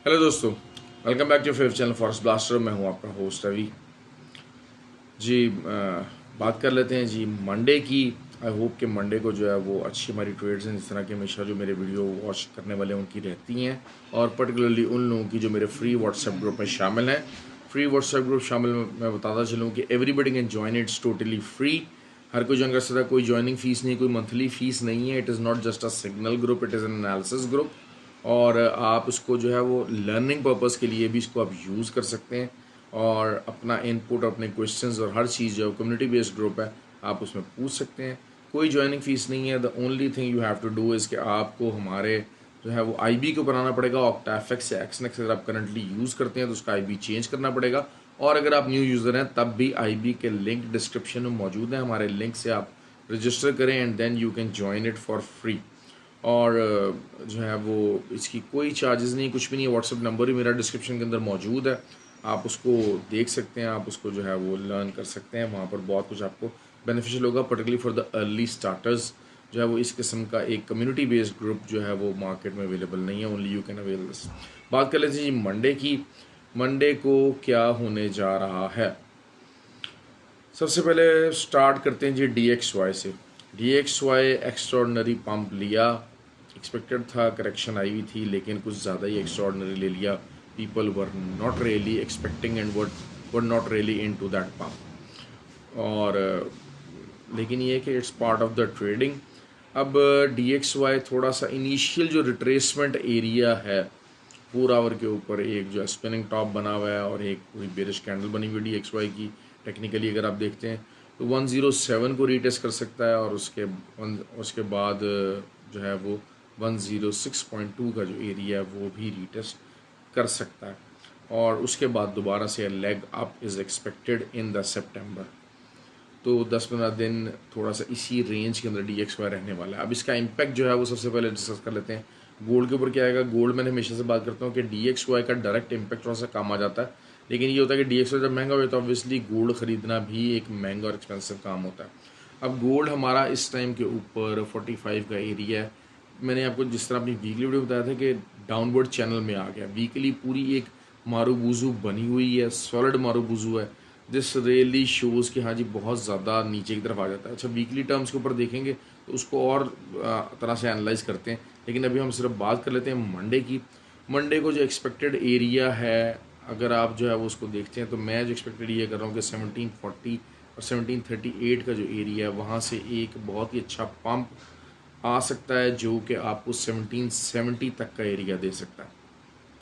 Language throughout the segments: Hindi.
हेलो दोस्तों, welcome back to favourite channel Forest Blaster. मैं हूं आपका होस्ट रवि जी। बात कर लेते हैं जी मंडे की। आई होप कि मंडे को जो है वो अच्छी हमारी ट्रेड्स हैं, जिस तरह के हमेशा जो मेरे वीडियो वॉच करने वाले हैं उनकी रहती हैं, और पर्टिकुलरली उन लोगों की जो मेरे फ्री व्हाट्सएप ग्रुप में शामिल हैं। फ्री व्हाट्सएप ग्रुप शामिल मैं बताता चलूँ कि everybody can join, it's totally free. हर कोई ज्वाइन कर सकता है, कोई ज्वाइनिंग फीस नहीं, कोई मंथली फीस नहीं है। It is not just a signal group, it is an analysis group. और आप उसको जो है वो लर्निंग पर्पज़ के लिए भी इसको आप यूज़ कर सकते हैं, और अपना इनपुट, अपने क्वेश्चंस और हर चीज़ जो कम्युनिटी बेस्ड ग्रुप है आप उसमें पूछ सकते हैं। कोई ज्वाइनिंग फ़ीस नहीं है। The only thing you have to do is कि आपको हमारे जो है वो आईबी को बनाना पड़ेगा। ऑक्टाफिक्स या एक्सनेक्स अगर आप करंटली यूज़ करते हैं तो उसका आईबी चेंज करना पड़ेगा, और अगर आप न्यू यूज़र हैं तब भी आईबी के लिंक डिस्क्रिप्शन में मौजूद है। हमारे लिंक से आप रजिस्टर करें and then you can join it for free. और जो है वो इसकी कोई चार्जेस नहीं, कुछ भी नहीं है। व्हाट्सअप नंबर ही मेरा डिस्क्रिप्शन के अंदर मौजूद है, आप उसको देख सकते हैं, आप उसको जो है वो लर्न कर सकते हैं। वहाँ पर बहुत कुछ आपको बेनिफिशियल होगा, particularly for the early starters. जो है वो इस किस्म का एक कम्युनिटी बेस्ड ग्रुप जो है वो मार्केट में अवेलेबल नहीं है, only you can avail this. बात कर लेते हैं जी मंडे की। मंडे को क्या होने जा रहा है, सबसे पहले स्टार्ट करते हैं जी DXY से। DXY एक्स्ट्रॉर्डनरी पंप लिया, एक्सपेक्टेड था, करेक्शन आई हुई थी, लेकिन कुछ ज़्यादा ही एक्स्ट्रॉर्डनरी ले लिया। People were not really expecting and were not really into that pump. और लेकिन ये है कि it's part of the trading. अब DXY थोड़ा सा इनिशियल जो रिट्रेसमेंट एरिया है 4 आवर के ऊपर, एक जो स्पिनिंग टॉप बना हुआ है और एक पूरी बेरिश कैंडल बनी हुई DXY की। टेक्निकली अगर आप देखते हैं तो 107 को रीटेस्ट कर सकता है, और उसके बाद जो है वो 106.2 का जो एरिया है वो भी रीटेस्ट कर सकता है, और उसके बाद दोबारा से leg up is expected in the September. तो 10-15 दिन थोड़ा सा इसी रेंज के अंदर DXY रहने वाला है। अब इसका इम्पैक्ट जो है वो सबसे पहले डिस्कस कर लेते हैं। गोल्ड के ऊपर क्या आएगा। गोल्ड मैंने हमेशा से बात करता हूँ कि DXY का डायरेक्ट इम्पैक्ट थोड़ा सा कम आ जाता है, लेकिन ये होता है कि DXY जब महंगा हो तो ऑब्वियसली गोल्ड ख़रीदना भी एक महंगा और एक्सपेंसिव काम होता है। अब गोल्ड हमारा इस टाइम के ऊपर 45 का एरिया है। मैंने आपको जिस तरह अपनी वीकली वीडियो बताया था कि डाउनवर्ड चैनल में आ गया। वीकली पूरी एक मारूबूजू बनी हुई है, सॉलिड मारूबूजू है। दिस रियली शोज़ कि हाँ जी बहुत ज़्यादा नीचे की तरफ आ जाता है। अच्छा, वीकली टर्म्स के ऊपर देखेंगे तो उसको और तरह से एनालाइज करते हैं, लेकिन अभी हम सिर्फ बात कर लेते हैं मंडे की। मंडे को जो एक्सपेक्टेड एरिया है, अगर आप जो है वो उसको देखते हैं तो मैं जो एक्सपेक्टेड ये कर रहा हूँ कि 1740 और 1738 का जो एरिया है वहाँ से एक बहुत ही अच्छा पंप आ सकता है, जो कि आपको 1770 तक का एरिया दे सकता है।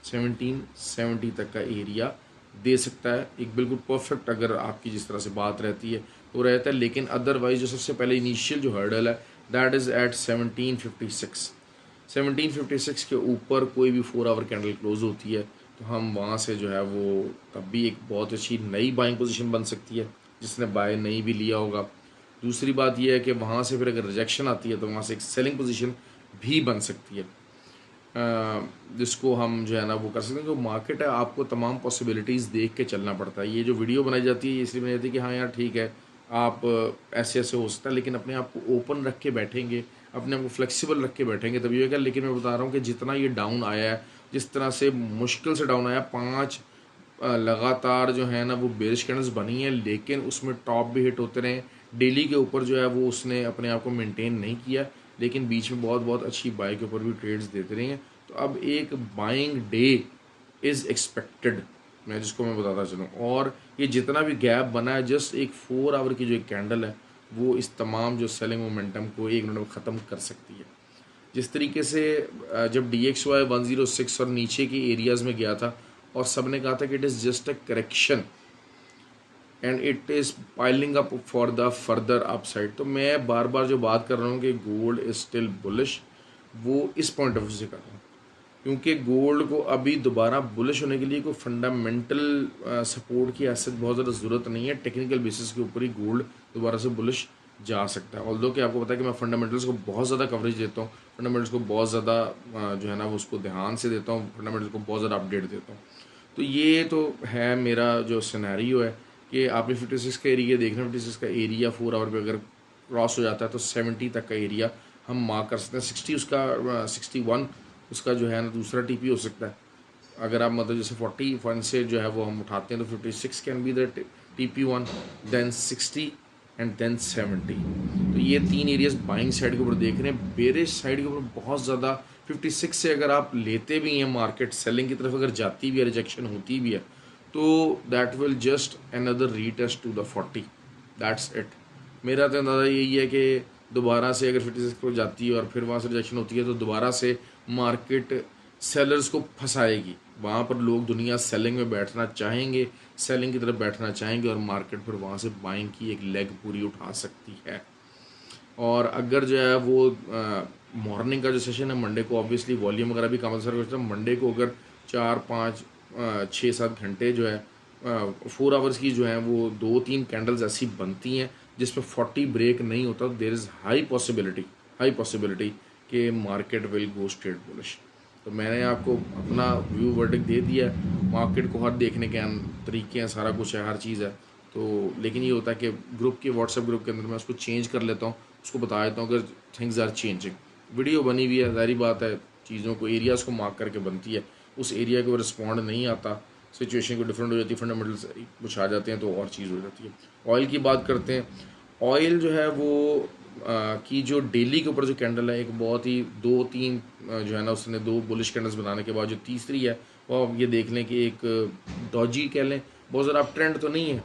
1770 तक का एरिया दे सकता है, एक बिल्कुल परफेक्ट, अगर आपकी जिस तरह से बात रहती है तो रहता है। लेकिन अदरवाइज जो सबसे पहले इनिशियल जो हर्डल है दैट इज़ एट 1756। 1756 के ऊपर कोई भी 4 आवर कैंडल क्लोज होती है तो हम वहाँ से जो है वो तब भी एक बहुत अच्छी नई बाइंग पोजीशन बन सकती है, जिसने बाय नहीं भी लिया होगा। दूसरी बात यह है कि वहाँ से फिर अगर रिजेक्शन आती है तो वहाँ से एक सेलिंग पोजीशन भी बन सकती है, जिसको हम जो है ना वो कर सकते हैं। जो मार्केट है आपको तमाम पॉसिबिलिटीज़ देख के चलना पड़ता है। ये जो वीडियो बनाई जाती है इसलिए बनाई जाती है कि हाँ यार ठीक है, आप ऐसे ऐसे हो सकता है, लेकिन अपने आप को ओपन रख के बैठेंगे, अपने आप को फ्लेक्सिबल रख के बैठेंगे तभी होगा। लेकिन मैं बता रहा हूँ कि जितना ये डाउन आया है, जिस तरह से मुश्किल से डाउन आया, 5 लगातार जो है ना वो बेरिश कैंडल्स बनी है, लेकिन उसमें टॉप भी हिट होते रहे। डेली के ऊपर जो है वो उसने अपने आप को मेंटेन नहीं किया, लेकिन बीच में बहुत बहुत अच्छी बाई के ऊपर भी ट्रेड्स देते रहे हैं। तो अब एक बाइंग डे इज़ एक्सपेक्टेड, मैं बताता चलूँ। और ये जितना भी गैप बना है, जस्ट एक 4 आवर की जो एक कैंडल है वो इस तमाम जो सेलिंग मोमेंटम को 1 मिनट में ख़त्म कर सकती है। जिस तरीके से जब DXY 106 और नीचे की एरियाज़ में गया था और सब ने कहा था कि it is just a correction and it is piling up for the further upside, तो मैं बार बार जो बात कर रहा हूँ कि गोल्ड इज स्टिल बुलिश, वो इस पॉइंट ऑफ व्यू से कर रहा हूँ, क्योंकि गोल्ड को अभी दोबारा बुलिश होने के लिए कोई फंडामेंटल सपोर्ट की ऐसे बहुत ज़्यादा ज़रूरत नहीं है। टेक्निकल बेसिस के ऊपर ही गोल्ड दोबारा से बुलिश जा सकता है। ऑल्दो कि आपको पता है कि मैं फंडामेंटल्स को बहुत ज़्यादा कवरेज देता हूँ, फंडामेंटल्स को बहुत ज़्यादा जो है ना वो उसको ध्यान से देता हूँ, फंडामेंटल्स को बहुत ज़्यादा अपडेट देता हूँ। तो ये तो है मेरा जो सिनेरियो है कि आपने 56 का एरिया देखना। 56 का एरिया 4 आवर पे अगर क्रॉस हो जाता है तो 70 तक का एरिया हम मार्क कर सकते हैं। 60 उसका 61 उसका जो है ना दूसरा TP हो सकता है। अगर आप मतलब जैसे 41 से जो है वो हम उठाते हैं तो 56 can be the TP1, then 60 and then 70। तो ये 3 एरियाज बाइंग साइड के ऊपर देख रहे हैं। बेरिश साइड के ऊपर बहुत ज़्यादा 56 से अगर आप लेते भी हैं, मार्केट सेलिंग की तरफ अगर जाती भी है, रिजेक्शन होती भी है, तो that will just another retest to the 40, that's it. मेरा तो अंदाज़ा यही है कि दोबारा से अगर 56 पर जाती है और फिर वहाँ से रिजेक्शन होती है तो दोबारा से मार्केट सेलर्स को फंसाएगी। वहाँ पर लोग दुनिया सेलिंग में बैठना चाहेंगे, सेलिंग की तरफ बैठना चाहेंगे और मार्केट फिर वहाँ से बाइंग की एक लेग पूरी उठा सकती है। और अगर जो है वो मॉर्निंग का जो सेशन है मंडे को, ऑब्वियसली वॉल्यूम वगैरह भी कम असर करता है। मंडे को अगर 4 5 6 7 घंटे जो है 4 आवर्स की जो है वो 2 3 कैंडल्स ऐसी बनती हैं जिसमें 40 ब्रेक नहीं होता, तो देर इज़ हाई पॉसिबिलिटी कि market will go straight bullish. तो मैंने आपको अपना व्यू वर्डिक्ट दे दिया है। मार्केट को हर देखने के तरीके हैं, सारा कुछ है, हर चीज़ है। तो लेकिन ये होता है कि ग्रुप के व्हाट्सएप ग्रुप के अंदर मैं उसको चेंज कर लेता हूँ, उसको बता देता हूँ अगर थिंग्स आर चेंजिंग। वीडियो बनी हुई है, जाहिर बात है चीज़ों को एरियाज़ को मार्क करके बनती है। उस एरिया के ऊपर रिस्पॉन्ड नहीं आता, सिचुएशन को डिफरेंट हो जाती है, फंडामेंटल्स कुछ आ जाते हैं तो और चीज़ हो जाती है। ऑयल की बात करते हैं। ऑयल जो है वो की जो डेली के ऊपर जो कैंडल है, एक बहुत ही 2 3 जो है ना उसने 2 बुलिश कैंडल्स बनाने के बाद जो तीसरी है वो आप ये देख लें कि एक डॉजी कह लें। बहुत ज़्यादा अप ट्रेंड तो नहीं है,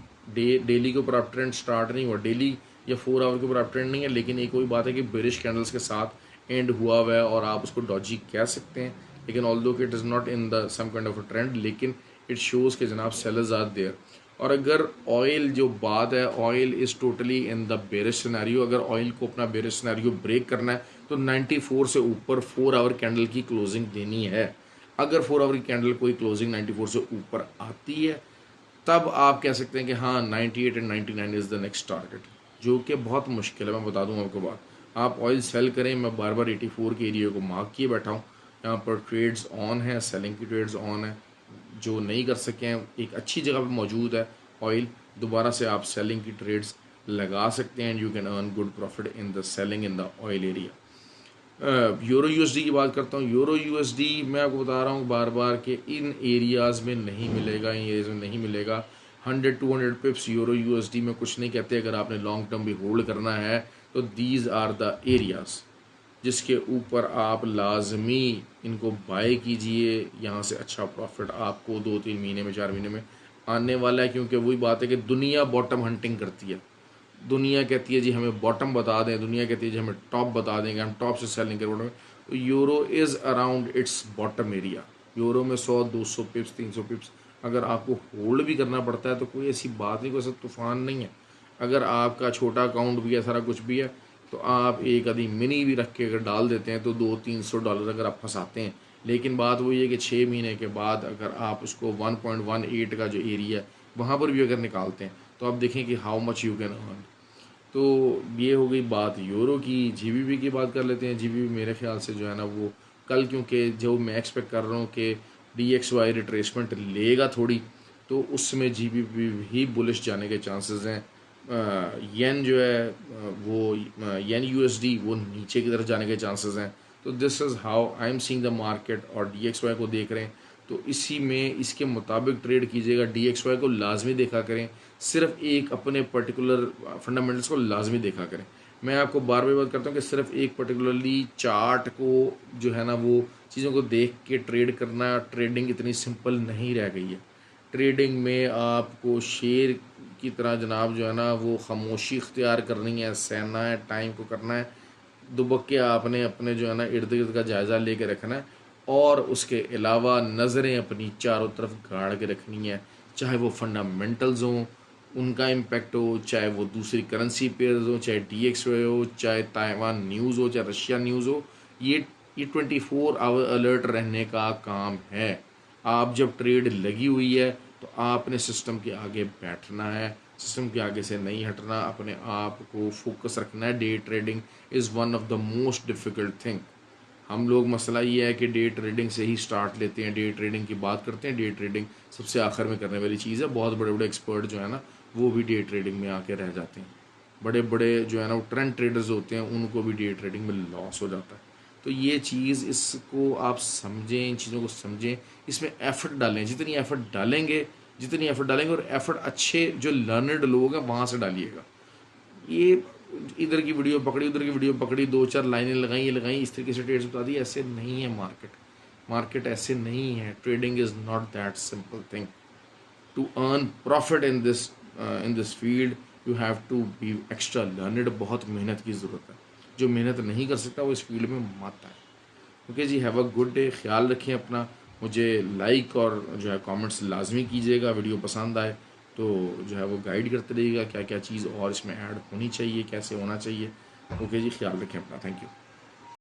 डेली के ऊपर अप ट्रेंड स्टार्ट नहीं हुआ, डेली या 4 आवर के ऊपर अप ट्रेंड नहीं है, लेकिन एक वही बात है कि बेरिश कैंडल्स के साथ एंड हुआ हुआ है और आप उसको डॉजी कह सकते हैं। लेकिन ऑल्दो कि it is not in the some kind of a trend, लेकिन इट शोज़ कि जनाब सेलर्स आर देयर। और अगर ऑयल जो बात है, oil is totally in the bearish scenario. अगर ऑयल को अपना बेरिश सिनेरियो ब्रेक करना है तो 94 से ऊपर 4 आवर कैंडल की क्लोजिंग देनी है। अगर 4 आवर की कैंडल कोई क्लोजिंग 94 से ऊपर आती है तब आप कह सकते हैं कि हाँ 98 and 99 is the next target, जो कि बहुत मुश्किल है। मैं बता दूँ आपको बात, आप ऑयल सेल करें, मैं बार बार 84 के एरिया को मार्क किए बैठा हूँ। यहाँ पर ट्रेड्स ऑन है, सेलिंग की ट्रेड्स ऑन है। जो नहीं कर सके हैं, एक अच्छी जगह पे मौजूद है ऑयल, दोबारा से आप सेलिंग की ट्रेड्स लगा सकते हैं and you can earn good profit in the selling in the oil area. Euro USD की बात करता हूँ। यूरो यूएसडी मैं आपको बता रहा हूँ बार बार कि इन एरियाज़ में नहीं मिलेगा, इन एरियाज़ में नहीं मिलेगा। 100-200 पिप्स यूरो यूएसडी में कुछ नहीं कहते। अगर आपने लॉन्ग टर्म भी होल्ड करना है तो दीज आर द एरियाज़ जिसके ऊपर आप लाजमी इनको बाय कीजिए। यहाँ से अच्छा प्रॉफिट आपको 2 3 महीने में, 4 महीने में आने वाला है, क्योंकि वही बात है कि दुनिया बॉटम हंटिंग करती है। दुनिया कहती है जी हमें बॉटम बता दें, दुनिया कहती है जी हमें टॉप बता देंगे, हम टॉप से सेलिंग करें। तो euro is around its bottom area. Euro में 100-200 पिप्स, 300 पिप्स अगर आपको होल्ड भी करना पड़ता है तो कोई ऐसी बात नहीं, कोई ऐसा तूफान नहीं है। अगर आपका छोटा अकाउंट भी है, सारा कुछ भी है, तो आप एक आधी मिनी भी रख के अगर डाल देते हैं तो $200-300 अगर आप फंसाते हैं। लेकिन बात वही है कि 6 महीने के बाद अगर आप उसको 1.18 का जो एरिया है वहाँ पर भी अगर निकालते हैं तो आप देखें कि how much you can earn. तो ये हो गई बात यूरो की। जीबीपी की बात कर लेते हैं। जीबीपी मेरे ख्याल से जो है ना वो कल, क्योंकि जो मैं एक्सपेक्ट कर रहा हूँ कि DXY रिट्रेसमेंट लेगा थोड़ी, तो उसमें जीबीपी भी बुलिश जाने के चांसेस हैं। येन जो है वो येन यूएसडी वो नीचे की तरफ जाने के चांसेस हैं। तो this is how I am seeing the market. और DXY को देख रहे हैं तो इसी में इसके मुताबिक ट्रेड कीजिएगा। DXY को लाजमी देखा करें, सिर्फ एक अपने पर्टिकुलर फंडामेंटल्स को लाजमी देखा करें। मैं आपको बार बार बात करता हूँ कि सिर्फ एक पर्टिकुलरली चार्ट को जो है ना वो चीज़ों को देख के ट्रेड करना, ट्रेडिंग इतनी सिंपल नहीं रह गई है। ट्रेडिंग में आपको शेर की तरह जनाब जो है ना वो खामोशी इख्तियार करनी है, सहना है, टाइम को करना है, दुबक के आपने अपने जो है ना इर्द गिर्द का जायज़ा लेके रखना है और उसके अलावा नज़रें अपनी चारों तरफ गाड़ के रखनी है। चाहे वो फंडामेंटल्स हों, उनका इम्पेक्ट हो, चाहे वो दूसरी करेंसी पेयर्स हो, चाहे DXY हो, चाहे ताइवान न्यूज़ हो, चाहे रशिया न्यूज़ हो, ये 24 आवर अलर्ट रहने का काम है। आप जब ट्रेड लगी हुई है तो आपने सिस्टम के आगे बैठना है, सिस्टम के आगे से नहीं हटना, अपने आप को फोकस रखना है। Day trading is one of the most difficult thing. हम लोग मसला ये है कि डे ट्रेडिंग से ही स्टार्ट लेते हैं, डे ट्रेडिंग की बात करते हैं, डे ट्रेडिंग सबसे आखिर में करने वाली चीज़ है। बहुत बड़े बड़े एक्सपर्ट जो है ना वो भी डे ट्रेडिंग में आके रह जाते हैं। बड़े बड़े जो है ना वो ट्रेंड ट्रेडर्स होते हैं, उनको भी डे ट्रेडिंग में लॉस हो जाता है। तो ये चीज़, इसको आप समझें, इन चीज़ों को समझें, इसमें एफ़र्ट डालें, जितनी एफ़र्ट डालेंगे और एफ़र्ट अच्छे जो लर्नड लोग हैं वहाँ से डालिएगा। ये इधर की वीडियो पकड़ी, उधर की वीडियो पकड़ी, 2-4 लाइनें लगाई, इस तरीके से ट्रेड्स बता दी, ऐसे नहीं है मार्केट ऐसे नहीं है। Trading is not that simple thing. To earn profit in this field you have to be extra learned. बहुत मेहनत की ज़रूरत है। जो मेहनत नहीं कर सकता वो इस फील्ड में मत आए। ओके जी, हैव अ गुड डे। ख्याल रखें अपना। मुझे लाइक और जो है कमेंट्स लाजमी कीजिएगा। वीडियो पसंद आए तो जो है वो गाइड करते रहिएगा क्या क्या चीज़ और इसमें ऐड होनी चाहिए, कैसे होना चाहिए। ओके जी, ख्याल रखें अपना। Thank you.